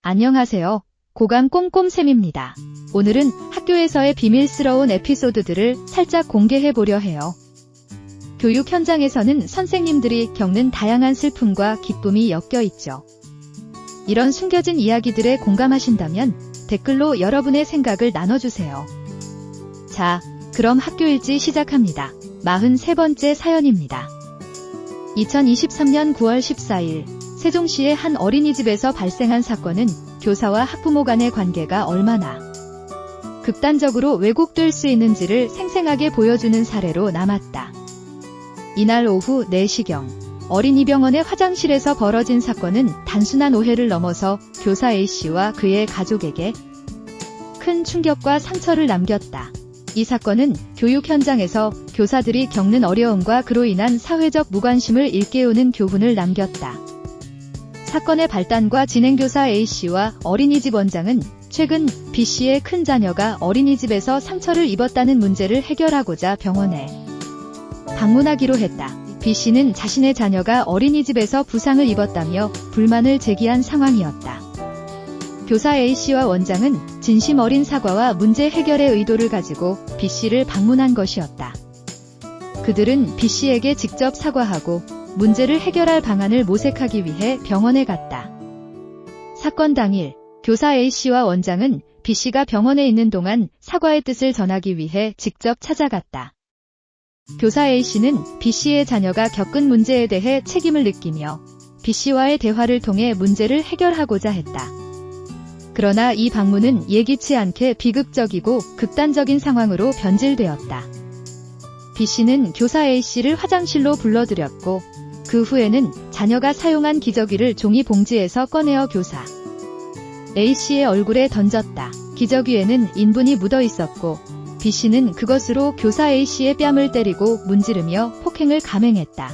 안녕하세요. 고감 꼼꼼쌤입니다. 오늘은 학교에서의 비밀스러운 에피소드들을 살짝 공개해보려 해요. 교육 현장에서는 선생님들이 겪는 다양한 슬픔과 기쁨이 엮여 있죠. 이런 숨겨진 이야기들에 공감하신다면 댓글로 여러분의 생각을 나눠주세요. 자, 그럼 학교일지 시작합니다. 43번째 사연입니다. 2023년 9월 14일 세종시의 한 어린이집에서 발생한 사건은 교사와 학부모 간의 관계가 얼마나 극단적으로 왜곡될 수 있는지를 생생하게 보여주는 사례로 남았다. 이날 오후 4시경 어린이병원의 화장실에서 벌어진 사건은 단순한 오해를 넘어서 교사 A씨와 그의 가족에게 큰 충격과 상처를 남겼다. 이 사건은 교육 현장에서 교사들이 겪는 어려움과 그로 인한 사회적 무관심을 일깨우는 교훈을 남겼다. 사건의 발단과 진행교사 A씨와 어린이집 원장은 최근 B씨의 큰 자녀가 어린이집에서 상처를 입었다는 문제를 해결하고자 병원에 방문하기로 했다. B씨는 자신의 자녀가 어린이집에서 부상을 입었다며 불만을 제기한 상황이었다. 교사 A씨와 원장은 진심 어린 사과와 문제 해결의 의도를 가지고 B씨를 방문한 것이었다. 그들은 B씨에게 직접 사과하고 문제를 해결할 방안을 모색하기 위해 병원에 갔다. 사건 당일 교사 A씨와 원장은 B씨가 병원에 있는 동안 사과의 뜻을 전하기 위해 직접 찾아갔다. 교사 A씨는 B씨의 자녀가 겪은 문제에 대해 책임을 느끼며 B씨와의 대화를 통해 문제를 해결하고자 했다. 그러나 이 방문은 예기치 않게 비극적이고 극단적인 상황으로 변질되었다. B씨는 교사 A씨를 화장실로 불러들였고 그 후에는 자녀가 사용한 기저귀를 종이 봉지에서 꺼내어 교사 A씨의 얼굴에 던졌다. 기저귀에는 인분이 묻어 있었고 B씨는 그것으로 교사 A씨의 뺨을 때리고 문지르며 폭행을 감행했다.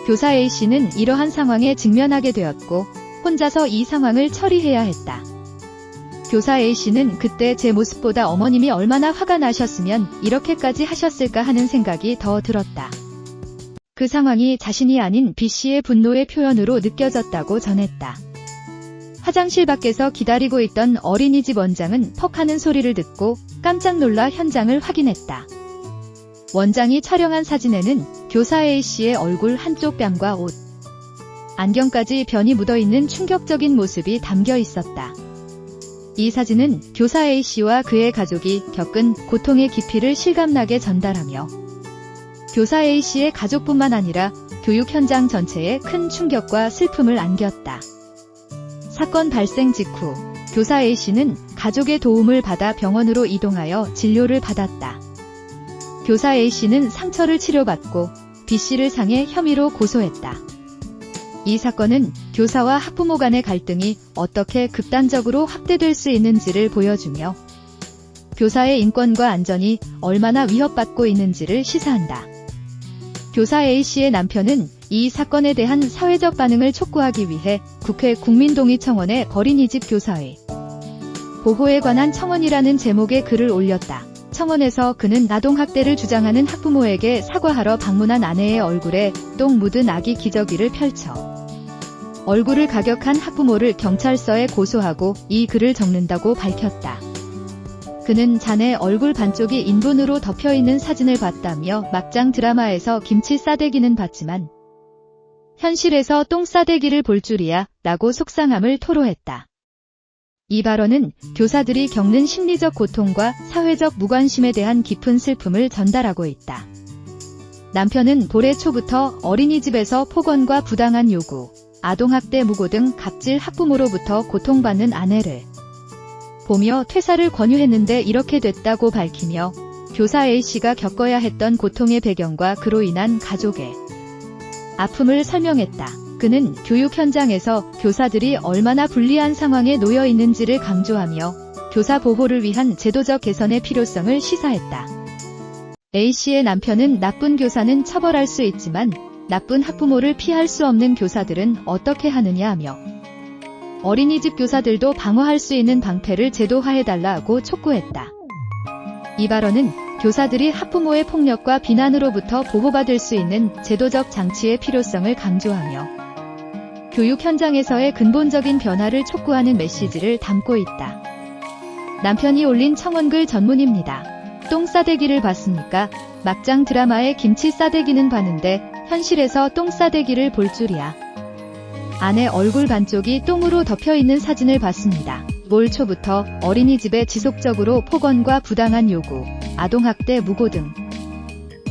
교사 A씨는 이러한 상황에 직면하게 되었고 혼자서 이 상황을 처리해야 했다. 교사 A씨는 그때 제 모습보다 어머님이 얼마나 화가 나셨으면 이렇게까지 하셨을까 하는 생각이 더 들었다. 그 상황이 자신이 아닌 B씨의 분노의 표현으로 느껴졌다고 전했다. 화장실 밖에서 기다리고 있던 어린이집 원장은 퍽 하는 소리를 듣고 깜짝 놀라 현장을 확인했다. 원장이 촬영한 사진에는 교사 A씨의 얼굴 한쪽 뺨과 옷, 안경까지 변이 묻어있는 충격적인 모습이 담겨 있었다. 이 사진은 교사 A씨와 그의 가족이 겪은 고통의 깊이를 실감나게 전달하며 교사 A씨의 가족뿐만 아니라 교육 현장 전체에 큰 충격과 슬픔을 안겼다. 사건 발생 직후 교사 A씨는 가족의 도움을 받아 병원으로 이동하여 진료를 받았다. 교사 A씨는 상처를 치료받고 B씨를 상해 혐의로 고소했다. 이 사건은 교사와 학부모 간의 갈등이 어떻게 극단적으로 확대될 수 있는지를 보여주며 교사의 인권과 안전이 얼마나 위협받고 있는지를 시사한다. 교사 A씨의 남편은 이 사건에 대한 사회적 반응을 촉구하기 위해 국회 국민동의청원에 어린이집 교사의 보호에 관한 청원이라는 제목의 글을 올렸다. 청원에서 그는 아동학대를 주장하는 학부모에게 사과하러 방문한 아내의 얼굴에 똥 묻은 아기 기저귀를 펼쳐 얼굴을 가격한 학부모를 경찰서에 고소하고 이 글을 적는다고 밝혔다. 그는 자네 얼굴 반쪽이 인분으로 덮여있는 사진을 봤다며 막장 드라마에서 김치 싸대기는 봤지만 현실에서 똥 싸대기를 볼 줄이야 라고 속상함을 토로했다. 이 발언은 교사들이 겪는 심리적 고통과 사회적 무관심에 대한 깊은 슬픔을 전달하고 있다. 남편은 올해 초부터 어린이집에서 폭언과 부당한 요구, 아동학대 무고 등 갑질 학부모로부터 고통받는 아내를 보며 퇴사를 권유했는데 이렇게 됐다고 밝히며 교사 A씨가 겪어야 했던 고통의 배경과 그로 인한 가족의 아픔을 설명했다. 그는 교육 현장에서 교사들이 얼마나 불리한 상황에 놓여 있는지를 강조하며 교사 보호를 위한 제도적 개선의 필요성을 시사했다. A씨의 남편은 나쁜 교사는 처벌할 수 있지만 나쁜 학부모를 피할 수 없는 교사들은 어떻게 하느냐며 어린이집 교사들도 방어할 수 있는 방패를 제도화해달라고 촉구했다. 이 발언은 교사들이 학부모의 폭력과 비난으로부터 보호받을 수 있는 제도적 장치의 필요성을 강조하며 교육 현장에서의 근본적인 변화를 촉구하는 메시지를 담고 있다. 남편이 올린 청원글 전문입니다. 똥 싸대기를 봤습니까? 막장 드라마의 김치 싸대기는 봤는데 현실에서 똥 싸대기를 볼 줄이야. 아내 얼굴 반쪽이 똥으로 덮여있는 사진을 봤습니다. 올 초부터 어린이집에 지속적으로 폭언과 부당한 요구, 아동학대 무고 등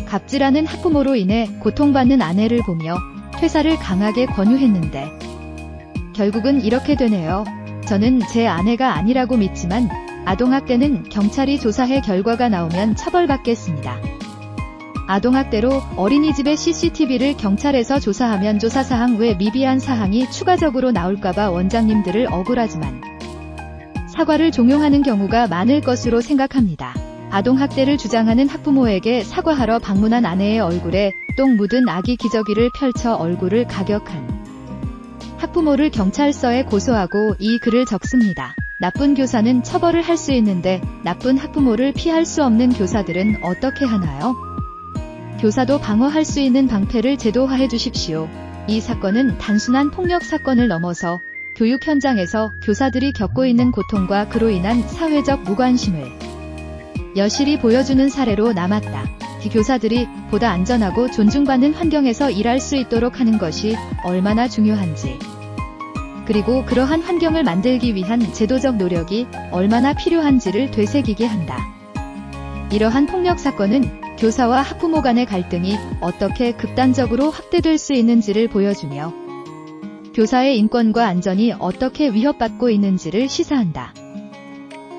갑질하는 학부모로 인해 고통받는 아내를 보며 퇴사를 강하게 권유했는데 결국은 이렇게 되네요. 저는 제 아내가 아니라고 믿지만 아동학대는 경찰이 조사해 결과가 나오면 처벌받겠습니다. 아동학대로 어린이집의 CCTV를 경찰에서 조사하면 조사사항 외 미비한 사항이 추가적으로 나올까봐 원장님들을 억울하지만 사과를 종용하는 경우가 많을 것으로 생각합니다. 아동학대를 주장하는 학부모에게 사과하러 방문한 아내의 얼굴에 똥 묻은 아기 기저귀를 펼쳐 얼굴을 가격한 학부모를 경찰서에 고소하고 이 글을 적습니다. 나쁜 교사는 처벌을 할 수 있는데 나쁜 학부모를 피할 수 없는 교사들은 어떻게 하나요? 교사도 방어할 수 있는 방패를 제도화해 주십시오. 이 사건은 단순한 폭력 사건을 넘어서 교육 현장에서 교사들이 겪고 있는 고통과 그로 인한 사회적 무관심을 여실히 보여주는 사례로 남았다. 교사들이 보다 안전하고 존중받는 환경에서 일할 수 있도록 하는 것이 얼마나 중요한지, 그리고 그러한 환경을 만들기 위한 제도적 노력이 얼마나 필요한지를 되새기게 한다. 이러한 폭력 사건은 교사와 학부모 간의 갈등이 어떻게 극단적으로 확대될 수 있는지를 보여주며 교사의 인권과 안전이 어떻게 위협받고 있는지를 시사한다.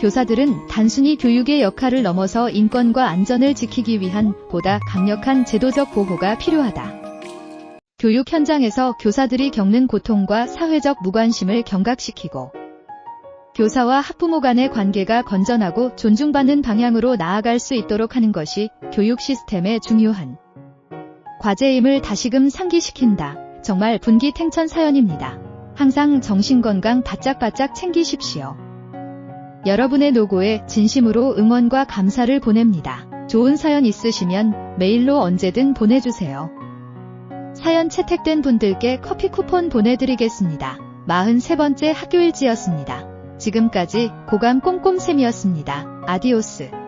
교사들은 단순히 교육의 역할을 넘어서 인권과 안전을 지키기 위한 보다 강력한 제도적 보호가 필요하다. 교육 현장에서 교사들이 겪는 고통과 사회적 무관심을 경각시키고 교사와 학부모 간의 관계가 건전하고 존중받는 방향으로 나아갈 수 있도록 하는 것이 교육 시스템의 중요한 과제임을 다시금 상기시킨다. 정말 분기탱천 사연입니다. 항상 정신건강 바짝바짝 챙기십시오. 여러분의 노고에 진심으로 응원과 감사를 보냅니다. 좋은 사연 있으시면 메일로 언제든 보내주세요. 사연 채택된 분들께 커피 쿠폰 보내드리겠습니다. 43번째 학교일지였습니다. 지금까지 고감 꼼꼼쌤이었습니다. 아디오스.